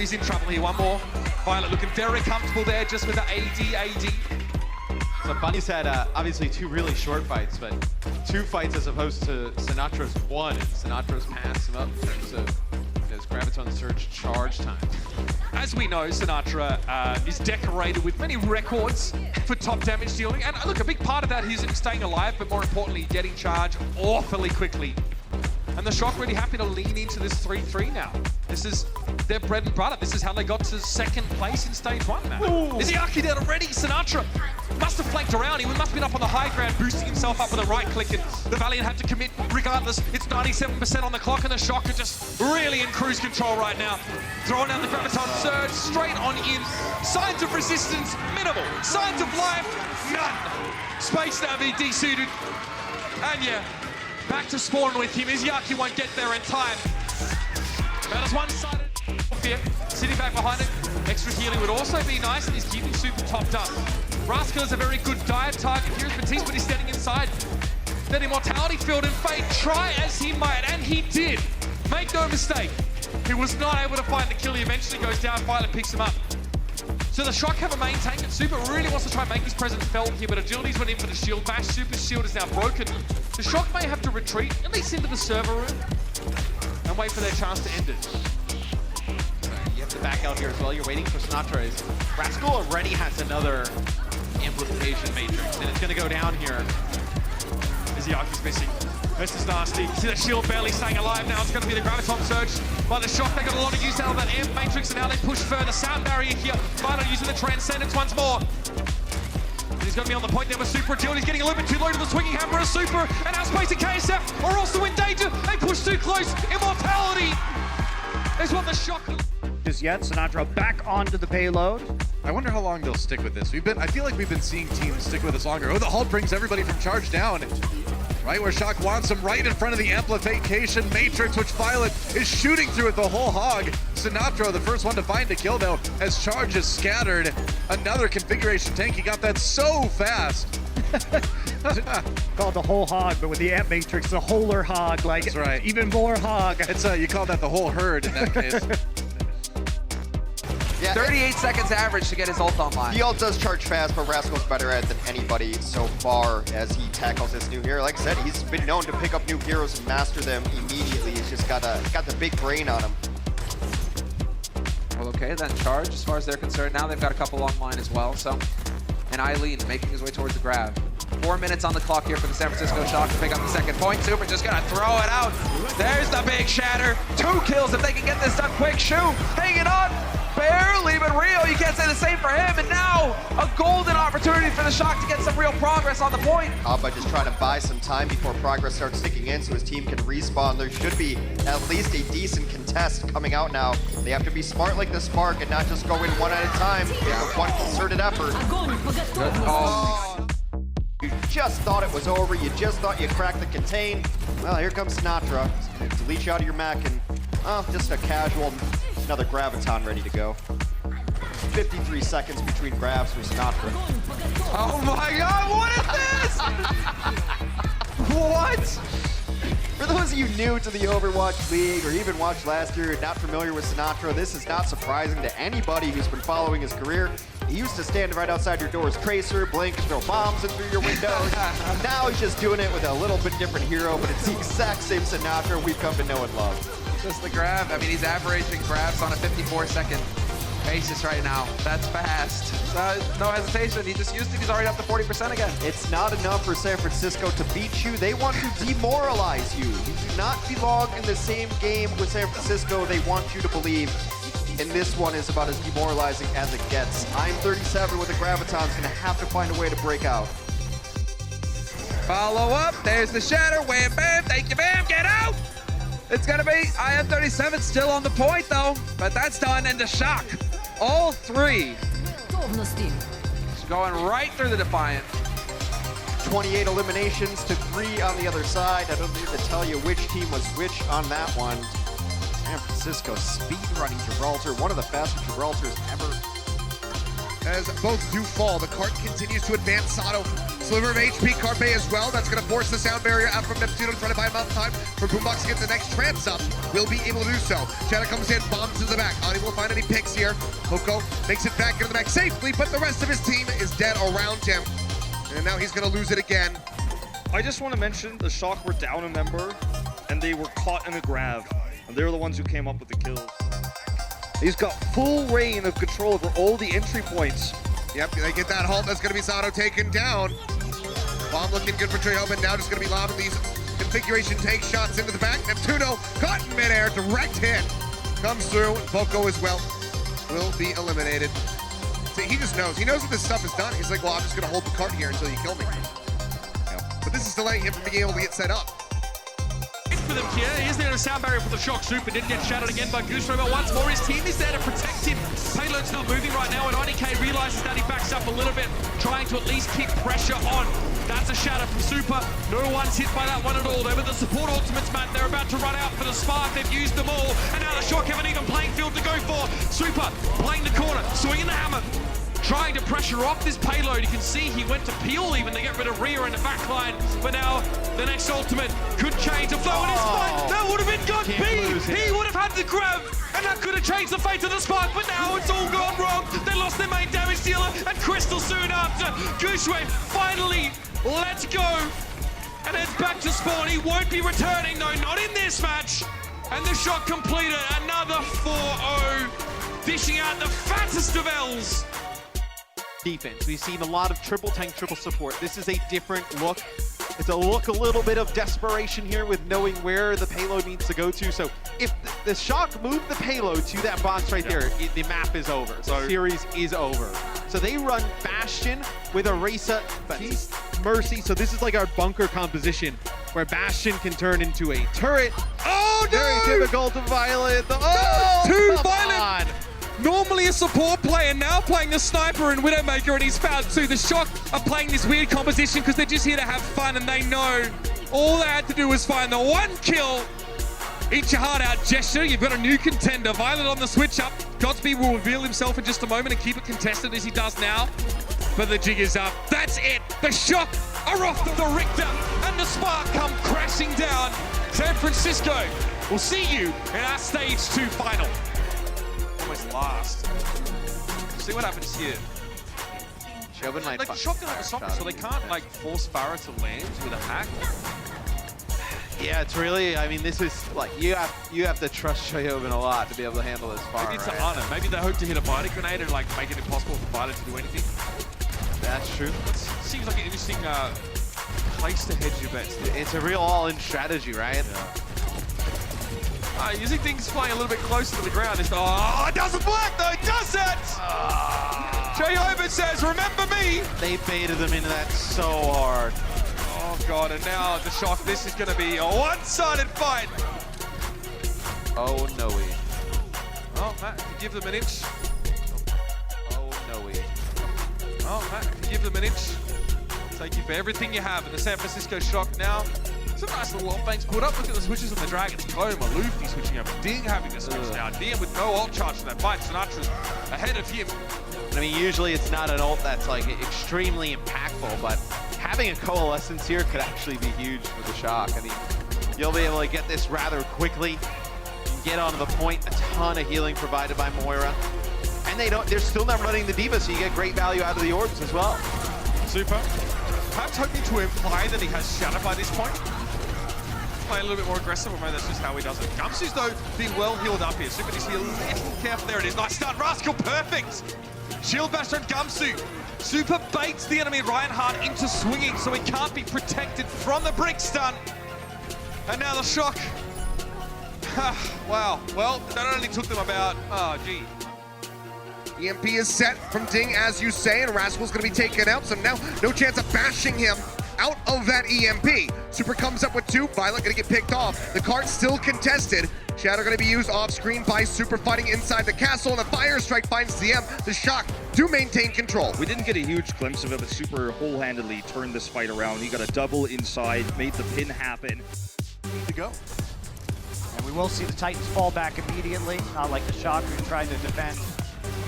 he's in trouble here. One more. Violet looking very comfortable there just with the AD. So Bunny's had obviously 2 really short fights, but 2 fights as opposed to Sinatra's 1. And Sinatra's passed him up in terms of his Graviton Surge charge time. As we know, Sinatra is decorated with many records for top damage dealing. And look, a big part of that is him staying alive, but more importantly, getting charged awfully quickly. And the Shock really happy to lean into this 3-3 now. This is their bread and butter. This is how they got to 2nd place in stage 1 now. Is Yaki dead already? Sinatra must have flanked around. He must have been up on the high ground, boosting himself up with a right click, and the Valiant had to commit regardless. It's 97% on the clock, and the Shock are just really in cruise control right now. Throwing down the Graviton Surge, straight on in. Signs of resistance, minimal. Signs of life, none. Space Navi desuited. And yeah, back to spawn with him. Izayaki won't get there in time. About as one-sided here, sitting back behind it. Extra healing would also be nice, and he's keeping super topped up. Rascal is a very good dive target here as Batiste, but he's standing inside that immortality field, and Fate try as he might, and he did. Make no mistake, he was not able to find the kill. He eventually goes down, Violet picks him up. So the Shock have a main tank, and Super really wants to try and make his presence felt here, but Agility's went in for the shield bash. Super's shield is now broken. The Shock may have to retreat, at least into the server room, and wait for their chance to end it. You have to back out here as well. You're waiting for Sinatra. Rascal already has another amplification matrix, and it's going to go down here. Izayaki's missing. This is nasty. See that shield barely staying alive now. It's going to be the Graviton Surge. By the Shock, they got a lot of use out of that amp matrix, and now they push further. Sound barrier here. Violet using the Transcendence once more. He's going to be on the point there with Super Agility. He's getting a little bit too low to the swinging hammer of Super, and Outspace and KSF are also in danger. They push too close. Immortality is what the Shock... Just yet, Sinatra back onto the payload. I wonder how long they'll stick with this. I feel like we've been seeing teams stick with this longer. Oh, the halt brings everybody from charge down. Right where Shock wants him, right in front of the amplification matrix, which Violet is shooting through it the whole hog. Sinatra, the first one to find a kill though, as charge is scattered. Another configuration tank, he got that so fast. Called the whole hog, but with the amp matrix, the wholer hog, like that's right. Even more hog. It's you call that the whole herd in that case. Yeah, 38 seconds average to get his ult online. The ult does charge fast, but Rascal's better at it than anybody so far as he tackles this new hero. Like I said, he's been known to pick up new heroes and master them immediately. He's just got the big brain on him. Well, okay, then charge as far as they're concerned. Now they've got a couple online as well, so. And Eileen making his way towards the grab. 4 minutes on the clock here for the San Francisco Shock to pick up the 2nd point. Super just gonna throw it out. There's the big shatter. 2 kills if they can get this done quick. Shu hanging on. Barely, but Rio, you can't say the same for him. And now a golden opportunity for the Shock to get some real progress on the point. Abba just trying to buy some time before progress starts ticking in so his team can respawn. There should be at least a decent contest coming out now. They have to be smart like the Spark and not just go in one at a time. Yeah, one concerted effort. Oh. You just thought it was over. You just thought you cracked the contain. Well, here comes Sinatra. He's gonna delete you out of your mech and, just a casual, another Graviton ready to go. 53 seconds between grabs for Sinatra. Oh my god, what is this? What? For those of you new to the Overwatch League or even watched last year and not familiar with Sinatra, this is not surprising to anybody who's been following his career. He used to stand right outside your door as Tracer, blink and throw bombs in through your windows. Now he's just doing it with a little bit different hero, but it's the exact same Sinatra we've come to know and love. Just the grab. I mean, he's averaging grabs on a 54-second basis right now. That's fast. No hesitation. He just used it. He's already up to 40% again. It's not enough for San Francisco to beat you. They want to demoralize you. You do not belong in the same game with San Francisco. They want you to believe. And this one is about as demoralizing as it gets. I'm 37 with the Graviton's gonna have to find a way to break out. Follow up. There's the shatter. Wham, bam. Thank you, bam. Get out. It's gonna be IM37 still on the point though, but that's done. And the Shock. All 3. It's going right through the Defiant. 28 eliminations to 3 on the other side. I don't need to tell you which team was which on that one. San Francisco speed-running Gibraltar, one of the fastest Gibraltars ever. As both do fall, the cart continues to advance. Sato Sliver of HP, Carpe as well. That's going to force the sound barrier out from Neptuno, trying to buy enough time for Boombox to get the next trance up. Will be able to do so. Shadow comes in, bombs to the back. Unable to find any picks here. Poco makes it back into the back safely, but the rest of his team is dead around him. And now he's going to lose it again. I just want to mention the Shock were down a member, and they were caught in a grab. And they're the ones who came up with the kills. He's got full reign of control over all the entry points. Yep, they get that halt. That's going to be Sato taken down. Bomb looking good for Trejo, but now just going to be lobbing these configuration take shots into the back. Neptuno caught in midair, direct hit. Comes through, and Poco as well will be eliminated. See, he just knows. He knows what this stuff is done. He's like, well, I'm just going to hold the cart here until you kill me. Yep. But this is delaying him from being able to get set up. For them here, is there a sound barrier for the Shock? Super didn't get shouted again by Goose, but once more his team is there to protect him. Payload's not moving right now, and IDK realizes that he backs up a little bit, trying to at least keep pressure on. That's a shatter from Super. No one's hit by that one at all. They were the support ultimates, man. They're about to run out for the spark. They've used them all, and now the Shock have an even playing field to go for. Super playing the corner, swinging the hammer, trying to pressure off this payload. You can see he went to peel even to get rid of Rhea in the back line, but now the next ultimate could change the flow, and it's fine. That would have been God B. He would have had the grab, and that could have changed the fate of the spark, but now it's all gone wrong. They lost their main damage dealer, and Crystal soon after. Gooshwave finally lets go, and heads back to spawn. He won't be returning, no, not in this match. And the Shock completed another 4-0, dishing out the fattest of L's. Defense. We've seen a lot of triple tank, triple support. This is a different look. It's a little bit of desperation here with knowing where the payload needs to go to. So if the Shock move the payload to that box right there, the map is over. The series is over. So they run Bastion with Orisa, Mercy. So this is like our bunker composition where Bastion can turn into a turret. Oh no! Very difficult to violate. Oh, too violent! Normally a support player, now playing the sniper and Widowmaker, and he's found two. The Shock are playing this weird composition because they're just here to have fun, and they know all they had to do was find the one kill. Eat your heart out gesture. You've got a new contender. Violet on the switch up. Godspeed will reveal himself in just a moment and keep it contested as he does now. But the jig is up. That's it. The Shock are off the Richter, and the Spark come crashing down. San Francisco, we'll see you in our Stage 2 final. Almost last. See what happens here. Like Shock don't have a socket, so they can't like force Farah to land with a hack. Yeah, it's really, I mean, this is like, you have to trust Shoyoven a lot to be able to handle this far. Maybe it's an honor. Maybe they hope to hit a Vita grenade and like make it impossible for Vita to do anything. That's true. Seems like an interesting place to hedge your bets. It's a real all-in strategy, right? Yeah. Using things flying a little bit closer to the ground. Oh, it doesn't work though, it doesn't! Shoyoven says, remember me! They baited them into that so hard. Oh god, and now the Shock, this is gonna be a one-sided fight! Oh no-y. Oh, Matt, give them an inch. Oh no-y. Oh, Matt, give them an inch. Take you for everything you have in the San Francisco Shock now. Some nice little off banks put up. Look at the switches on the Dragons. Coma, Luffy switching over. Ding having to switch now. Ding with no ult charge in that fight. Sinatra's ahead of him. I mean, usually it's not an ult that's like extremely impactful, but having a coalescence here could actually be huge for the Shock. I mean, you'll be able to get this rather quickly. Get onto the point. A ton of healing provided by Moira. And they're still not running the D.Va, so you get great value out of the orbs as well. Super. Perhaps hoping to imply that he has Shatter by this point. Play a little bit more aggressive, or maybe that's just how he does it. Gumsu's though being well healed up here. Super needs to be a little careful. There it is. Nice start. Rascal, perfect. Shield bash on Gumsu. Super baits the enemy Reinhardt into swinging so he can't be protected from the brick stun. And now the Shock. Wow. Well, that only took them about, EMP is set from Ding, as you say, and Rascal's going to be taken out, so now no chance of bashing him out of that EMP. Super comes up with two. Violet going to get picked off. The cart's still contested. Shadow going to be used off screen by Super, fighting inside the castle, and a fire strike finds DM. The Shock do maintain control. We didn't get a huge glimpse of it, but Super whole-handedly turned this fight around. He got a double inside, made the pin happen. Need to go. And we will see the Titans fall back immediately, not like the Shock who tried to defend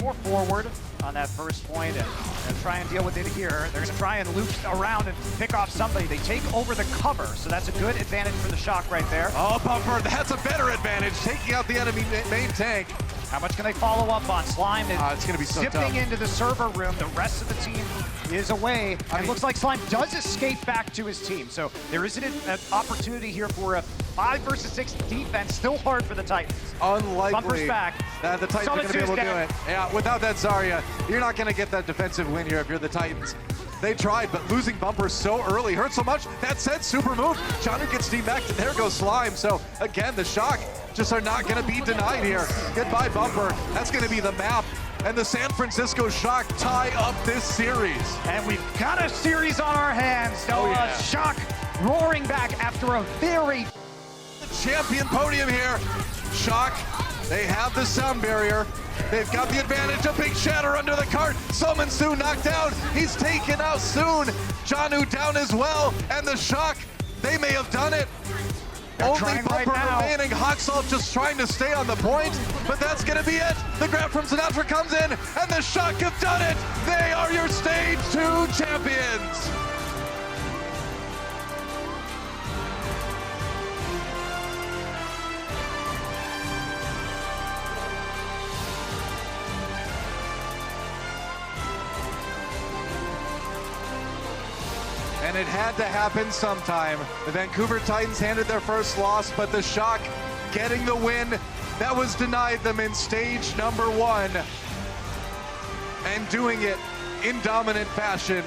more forward on that first point and try and deal with it here. They're going to try and loop around and pick off somebody. They take over the cover, so that's a good advantage for the Shock right there. Oh, Bumper, that's a better advantage, taking out the enemy main tank. How much can they follow up on? Slime is It's going to be so zipping tough. into the server room. The rest of the team is away. And it looks like Slime does escape back to his team. So there is an opportunity here for a 5 versus 6 defense. Still hard for the Titans. Unlikely Bumper's back. that the Titans are going to be able to do Summitu's it. Yeah, without that Zarya, you're not going to get that defensive win here if you're the Titans. They tried, but losing Bumper so early hurt so much. That said, super move. Janu gets teamed-backed, and there goes Slime. So, again, the Shock just are not going to be denied here. Goodbye, Bumper. That's going to be the map. And the San Francisco Shock tie up this series. And we've got a series on our hands. Noah Shock roaring back after a very... The champion podium here. Shock, they have the sound barrier. They've got the advantage. A big shatter under the cart. Summon Soon knocked down. He's taken out soon. Janu down as well. And the Shock, they may have done it. Only Bumper remaining. Hawksall just trying to stay on the point, but that's going to be it. The grab from Sinatra comes in, and the Shock have done it. They are your Stage 2 champions. And it had to happen sometime. The Vancouver Titans handed their first loss, but the Shock getting the win that was denied them in stage number 1 and doing it in dominant fashion.